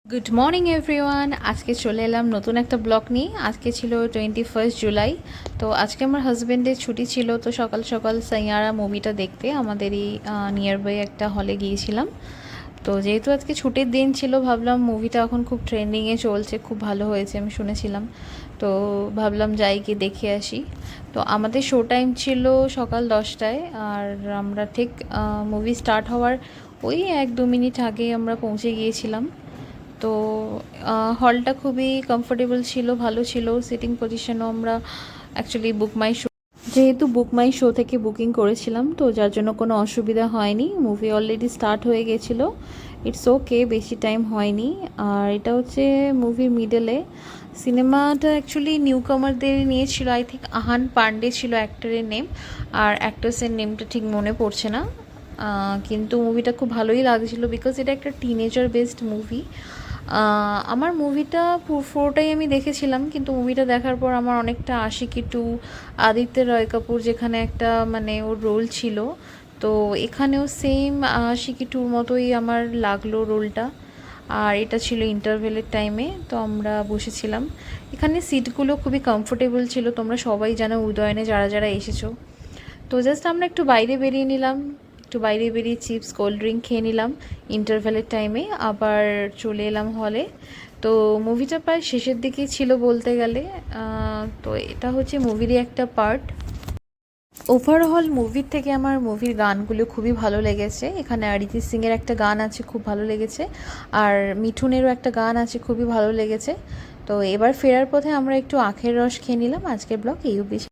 Good morning everyone. আজকে চলে এলাম নতুন একটা ব্লগ নিয়ে। আজকে ছিল 21 জুলাই। তো আজকে আমার হাজব্যান্ডের ছুটি ছিল, তো সকাল সকাল সাইয়ারা মুভিটা দেখতে আমাদের এই নিয়ার বাই একটা হলে গিয়েছিলাম। তো যেহেতু আজকে ছুটির দিন ছিল, ভাবলাম মুভিটা এখন খুব ট্রেন্ডিংয়ে চলছে, খুব ভালো হয়েছে আমি শুনেছিলাম। তো ভাবলাম যাই গিয়ে দেখে আসি। তো আমাদের শো টাইম ছিল সকাল 10টায়, আর আমরা ঠিক মুভি স্টার্ট হওয়ার ওই 1-2 মিনিট আগে আমরা পৌঁছে গিয়েছিলাম। তো হলটা খুবই কমফোর্টেবল ছিল, ভালো ছিল। সিটিং পজিশনও আমরা অ্যাকচুয়ালি বুক মাই শো, যেহেতু বুক মাই শো থেকে বুকিং করেছিলাম, তো যার জন্য কোনো অসুবিধা হয়নি। মুভি অলরেডি স্টার্ট হয়ে গেছিলো, ইটস ওকে, বেশি টাইম হয়নি। আর এটা হচ্ছে মুভির মিডলে। সিনেমাটা অ্যাকচুয়ালি নিউ কামারদের নিয়েছিল, আই থিঙ্ক আহান পান্ডে ছিল অ্যাক্টরের নেম, আর অ্যাক্ট্রেসের নেমটা ঠিক মনে পড়ছে না। কিন্তু মুভিটা খুব ভালোই লাগছিলো, বিকজ এটা একটা টিনেজার বেসড মুভি। আমার মুভিটা পুরোটাই আমি দেখেছিলাম, কিন্তু মুভিটা দেখার পর আমার অনেকটা আশিকি টু, আদিত্য রয় কাপুর যেখানে একটা মানে ওর রোল ছিল, তো এখানেও সেম আশিকি টুর মতোই আমার লাগলো রোলটা। আর এটা ছিল ইন্টারভেলের টাইমে, তো আমরা বসেছিলাম। এখানে সিটগুলো খুবই কমফোর্টেবল ছিল, তোমরা সবাই জানো উদয়নে যারা যারা এসেছো। তো জাস্ট আমরা একটু বাইরে বেরিয়ে নিলাম, একটু বাইরে বেরিয়ে চিপস কোল্ড ড্রিঙ্ক খেয়ে নিলাম ইন্টারভেলের টাইমে, আবার চলে এলাম হলে। তো মুভিটা প্রায় শেষের দিকেই ছিল বলতে গেলে। তো এটা হচ্ছে মুভিরই একটা পার্ট। ওভারঅল মুভির থেকে আমার মুভির গানগুলো খুবই ভালো লেগেছে। এখানে অরিজিৎ সিংয়ের একটা গান আছে, খুব ভালো লেগেছে। আর মিঠুনেরও একটা গান আছে, খুবই ভালো লেগেছে। তো এবার ফেরার পথে আমরা একটু আখের রস খেয়ে নিলাম। আজকের ব্লগ এই অবধি।